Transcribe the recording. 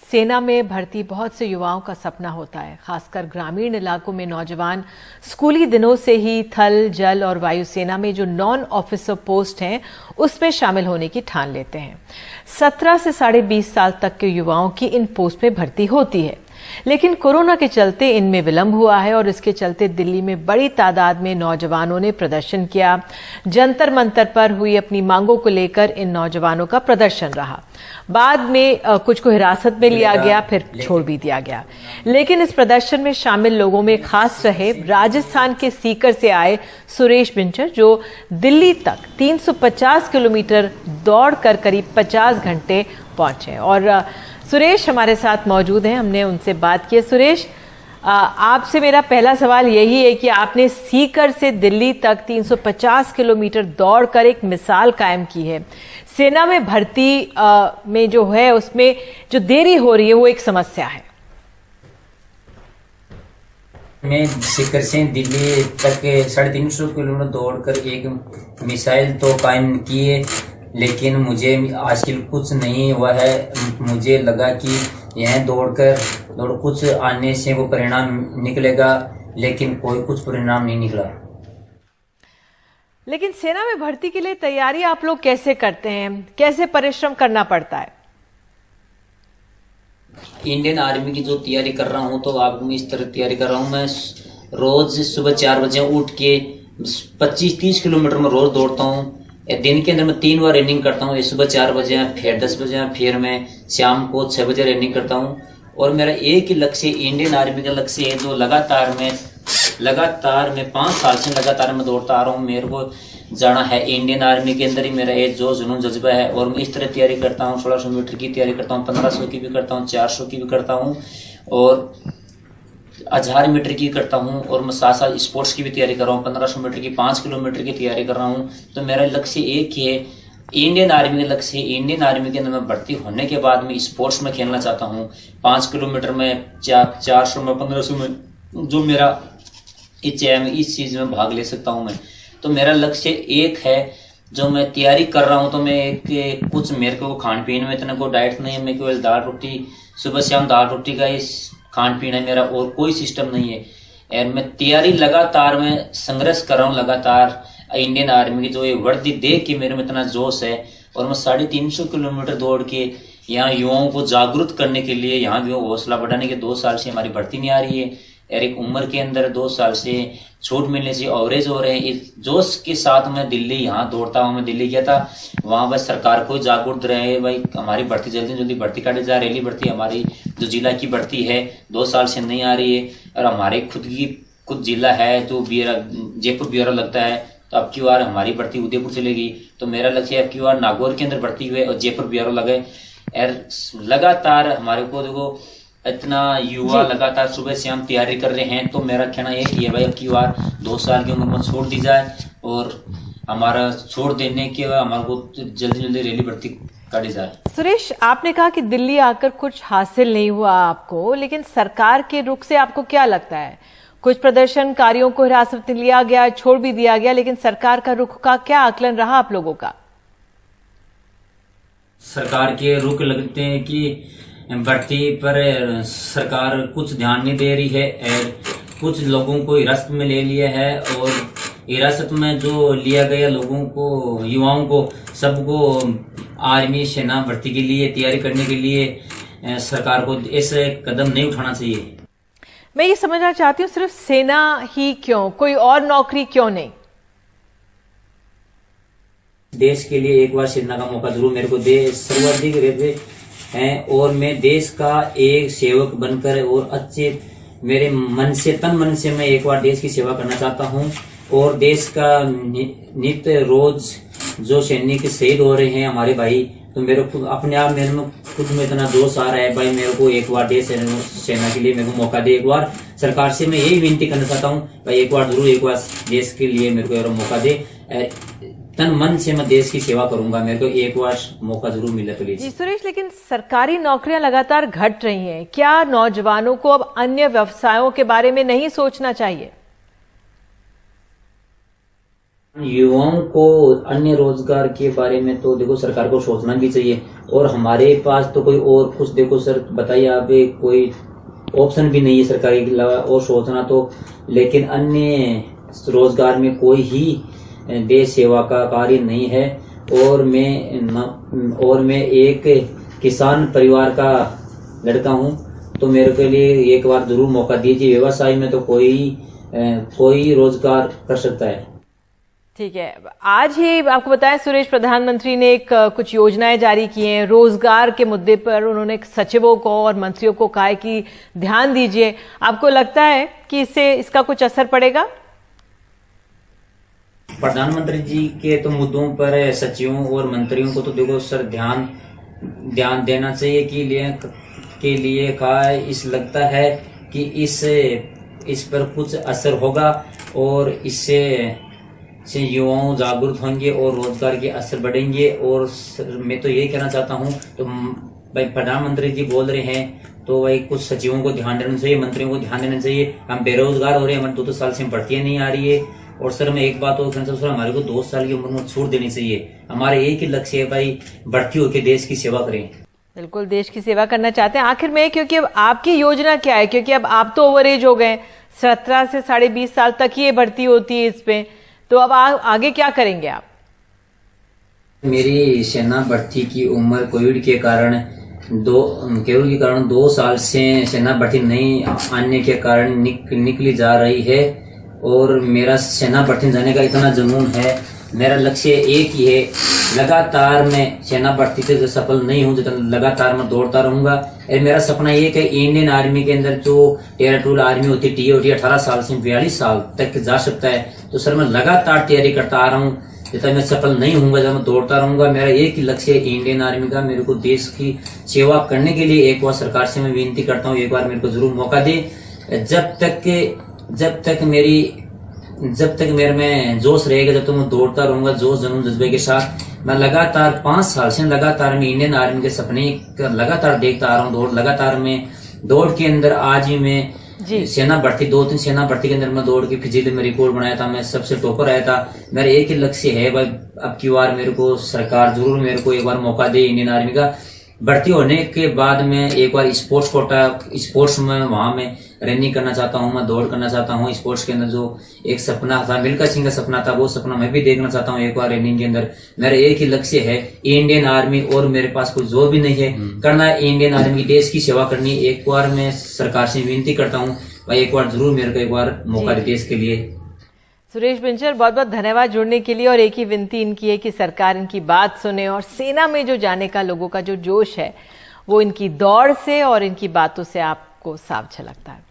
सेना में भर्ती बहुत से युवाओं का सपना होता है। खासकर ग्रामीण इलाकों में नौजवान स्कूली दिनों से ही थल, जल और वायुसेना में जो नॉन ऑफिसर पोस्ट हैं उसमें शामिल होने की ठान लेते हैं। 17 से 20.5 साल तक के युवाओं की इन पोस्ट में भर्ती होती है, लेकिन कोरोना के चलते इनमें विलंब हुआ है और इसके चलते दिल्ली में बड़ी तादाद में नौजवानों ने प्रदर्शन किया। जंतर मंतर पर हुई अपनी मांगों को लेकर इन नौजवानों का प्रदर्शन रहा। बाद में कुछ को हिरासत में लिया गया, फिर छोड़ भी दिया गया। लेकिन इस प्रदर्शन में शामिल लोगों में खास रहे राजस्थान के सीकर से आए सुरेश बिंचर, जो दिल्ली तक 350 किलोमीटर दौड़कर करीब 50 घंटे पहुंचे। और सुरेश हमारे साथ मौजूद हैं, हमने उनसे बात की। सुरेश, आपसे मेरा पहला सवाल यही है कि आपने सीकर से दिल्ली तक 350 किलोमीटर दौड़कर एक मिसाल कायम की है। सेना में भर्ती में जो है उसमें जो देरी हो रही है वो एक समस्या है। मैं सीकर से दिल्ली तक 350 किलोमीटर दौड़कर एक मिसाइल तो कायम की है, लेकिन मुझे हासिल कुछ नहीं हुआ है। मुझे लगा कि यह दौड़ कुछ आने से वो परिणाम निकलेगा, लेकिन कोई कुछ परिणाम नहीं निकला। लेकिन सेना में भर्ती के लिए तैयारी आप लोग कैसे करते हैं, कैसे परिश्रम करना पड़ता है? इंडियन आर्मी की जो तैयारी कर रहा हूँ, तो आप मैं इस तरह तैयारी कर रहा हूँ। मैं रोज सुबह 4 बजे उठ के 25-30 किलोमीटर में रोज दौड़ता हूँ। दिन के अंदर मैं 3 बार रनिंग करता हूँ, सुबह 4 बजे, फिर 10 बजे, फिर मैं शाम को 6 बजे रनिंग करता हूँ। और मेरा एक ही लक्ष्य, इंडियन आर्मी का लक्ष्य है, जो लगातार मैं 5 साल से लगातार मैं दौड़ता आ रहा हूँ। मेरे को जाना है इंडियन आर्मी के अंदर ही, मेरा एक जो जुनून जज्बा है। और मैं इस तरह तैयारी करता हूँ, 1600 मीटर की तैयारी करता हूँ, 1500 की भी करता हूँ, 400 की भी करता हूँ और 1000 मीटर की करता हूँ। और मैं साथ स्पोर्ट्स की भी तैयारी कर रहा हूँ, 1500 मीटर की, 5 किलोमीटर की तैयारी कर रहा हूँ। तो मेरा लक्ष्य एक ही है, इंडियन आर्मी का लक्ष्य है। इंडियन आर्मी के अंदर मैं भर्ती होने के बाद मैं स्पोर्ट्स में खेलना चाहता हूँ। 5 किलोमीटर में, 400 में, 1500 में, जो मेरा इच्छा है, मैं इस चीज में भाग ले सकता हूँ मैं। तो मेरा लक्ष्य एक है, जो मैं तैयारी कर रहा हूँ। तो मैं कुछ मेरे को खान पीन में इतना कोई डाइट नहीं है, मैं केवल दाल रोटी, सुबह शाम दाल रोटी का इस खान पीन है मेरा, और कोई सिस्टम नहीं है। और मैं तैयारी लगातार मैं संघर्ष कर रहा हूँ लगातार इंडियन आर्मी की। जो ये वर्दी देख के मेरे में इतना जोश है, और मैं 350 किलोमीटर दौड़ के यहाँ युवाओं को जागरूक करने के लिए, यहाँ भी हौसला बढ़ाने के 2 साल से हमारी भर्ती नहीं आ रही है। और एक उम्र के अंदर 2 साल से छूट मिलने से अवरेज हो रहे हैं। इस जोश के साथ मैं दिल्ली यहाँ दौड़ता हूँ। मैं दिल्ली गया था, वहां बस सरकार को जागरूक रहे, भाई हमारी भर्ती जल्दी जल्दी भर्ती काटी जाए। रैली भर्ती हमारी जो जिला की भर्ती है 2 साल से नहीं आ रही है। और हमारे खुद की कुछ जिला है जो जयपुर ब्यूरो लगता है, तो अब की बार हमारी भर्ती उदयपुर चलेगी। तो मेरा लक्ष्य अब की बार नागौर के अंदर भर्ती हुए और जयपुर ब्यूरो लगे। और लगातार हमारे को देखो इतना युवा लगातार सुबह शाम तैयारी कर रहे हैं। तो मेरा कहना एक ही है, भाई अब की बार 2 साल की उम्र में छोड़ दी जाए, और हमारा छोड़ देने के बाद हमारे को जल्दी जल्दी रैली भर्ती काटी जाए। सुरेश, आपने कहा कि दिल्ली आकर कुछ हासिल नहीं हुआ आपको, लेकिन सरकार के रुख से आपको क्या लगता है? कुछ प्रदर्शनकारियों को हिरासत में लिया गया, छोड़ भी दिया गया, लेकिन सरकार का रुख का क्या आकलन रहा आप लोगों का? सरकार के रुख लगते हैं कि भर्ती पर सरकार कुछ ध्यान नहीं दे रही है, और कुछ लोगों को हिरासत में ले लिया है। और हिरासत में जो लिया गया लोगों को, युवाओं को, सबको आर्मी सेना भर्ती के लिए तैयारी करने के लिए सरकार को ऐसे कदम नहीं उठाना चाहिए। मैं ये समझना चाहती हूँ, सिर्फ सेना ही क्यों, कोई और नौकरी क्यों नहीं? देश के लिए एक बार सेना का मौका जरूर मेरे को दे। सर्वाधिक रेलवे हैं, और मैं देश का एक सेवक बनकर और अच्छे मेरे मन से, तन मन से मैं एक बार देश की सेवा करना चाहता हूं। और देश का नित्य रोज जो सैनिक शहीद हो रहे हैं हमारे भाई, तो मेरे को अपने आप मेरे में खुद में इतना जोश आ रहा है, भाई मेरे को एक बार देश सेना के लिए मेरे को मौका दे। एक बार सरकार से मैं यही विनती करना चाहता हूँ, भाई एक बार जरूर, एक बार देश के लिए मेरे को मौका दे। तन मन से मैं देश की सेवा करूंगा, मेरे को एक बार मौका जरूर मिले प्लीज। जी सुरेश, लेकिन सरकारी नौकरियां लगातार घट रही हैं, क्या नौजवानों को अब अन्य व्यवसायों के बारे में नहीं सोचना चाहिए? युवाओं को अन्य रोजगार के बारे में तो देखो सरकार को सोचना भी चाहिए, और हमारे पास तो कोई और कुछ देखो सर बताइए आप, कोई ऑप्शन भी नहीं है सरकारी के अलावा और सोचना तो। लेकिन अन्य रोजगार में कोई ही देश सेवा का कार्य नहीं है, और मैं एक किसान परिवार का लड़का हूं, तो मेरे के लिए एक बार जरूर मौका दीजिए। व्यवसाय में तो कोई रोजगार कर सकता है। ठीक है, आज ही आपको बताएं सुरेश, प्रधानमंत्री ने कुछ योजनाएं जारी की हैं रोजगार के मुद्दे पर। उन्होंने सचिवों को और मंत्रियों को कहा है कि ध्यान दीजिए। आपको लगता है कि इसका कुछ असर पड़ेगा? प्रधानमंत्री जी के तो मुद्दों पर सचिवों और मंत्रियों को तो देखो सर ध्यान देना चाहिए के लिए कहा है। इस लगता है कि इस पर कुछ असर होगा, और इससे युवाओं जागरूक होंगे और रोजगार के असर बढ़ेंगे। और मैं तो यही कहना चाहता हूं, तो भाई प्रधानमंत्री जी बोल रहे हैं तो भाई कुछ सचिवों को ध्यान देना चाहिए, मंत्रियों को ध्यान देना चाहिए। हम बेरोजगार हो रहे हैं, हमारे 2 साल से भर्तियां नहीं आ रही है। और सर मैं एक बात और कहना चाहता हूँ, हमारे को 2 साल की उम्र में छूट देनी चाहिए। हमारे एक ही लक्ष्य है भाई, भर्ती होकर देश की सेवा करें। बिल्कुल देश की सेवा करना चाहते हैं। आखिर में क्योंकि अब आपकी योजना क्या है, क्योंकि अब आप तो ओवर एज हो गए, 17 से 20.5 साल तक ही ये भर्ती होती है इस पे, तो अब आगे क्या करेंगे आप? मेरी सेना भर्ती की उम्र कोविड के कारण 2 साल से सेना भर्ती नहीं आने के कारण निकली जा रही है। और मेरा सेना भर्ती जाने का इतना जुनून है, मेरा लक्ष्य एक ही है, लगातार मैं सेना भर्ती से जो सफल नहीं हूँ, जो लगातार मैं दौड़ता रहूंगा। और मेरा सपना ये है इंडियन आर्मी के अंदर जो टेरिटोरियल आर्मी होती है टीओटी 18 साल से 42 साल तक जा सकता है। तो सर मैं लगातार तैयारी करता आ रहा हूँ, जब तक मैं सफल नहीं हूंगा, जब मैं दौड़ता रहूंगा। मेरा एक ही लक्ष्य है इंडियन आर्मी का। मेरे को देश की सेवा करने के लिए एक बार सरकार से मैं विनती करता हूँ, एक बार मेरे को जरूर मौका दे। जब तक मेरे में जोश रहेगा, जब तक मैं दौड़ता रहूंगा जोश जुनून जज्बे के साथ, मैं लगातार 5 साल से लगातार मैं इंडियन आर्मी के सपने लगातार देखता आ रहा हूँ। लगातार मैं दौड़ के अंदर आज ही मैं सेना भर्ती 2-3 सेना भर्ती के अंदर मैं दौड़ के फिजिकली में रिकॉर्ड बनाया था, मैं सबसे टॉपर आया था। मेरा एक ही लक्ष्य है भाई, अब की बार मेरे को सरकार जरूर मेरे को एक बार मौका दे इंडियन आर्मी का। भर्ती होने के बाद मैं एक बार स्पोर्ट्स में वहां मैं रनिंग करना चाहता हूँ, मैं दौड़ करना चाहता हूँ। स्पोर्ट्स के अंदर जो एक सपना था, मिल्खा सिंह का सपना था, वो सपना मैं भी देखना चाहता हूँ एक बार रनिंग के अंदर। मेरा एक ही लक्ष्य है इंडियन आर्मी, और मेरे पास कोई जोर भी नहीं है, करना है इंडियन आर्मी की देश की सेवा करनी। एक बार मैं सरकार से विनती करता हूँ भाई, एक बार जरूर मेरे को एक बार मौका दे देश के लिए। सुरेश बिंचर, बहुत बहुत धन्यवाद जुड़ने के लिए। और एक ही विनती इनकी है कि सरकार इनकी बात सुने, और सेना में जो जाने का लोगों का जो जोश है वो इनकी दौड़ से और इनकी बातों से आपको साफ झलकता है।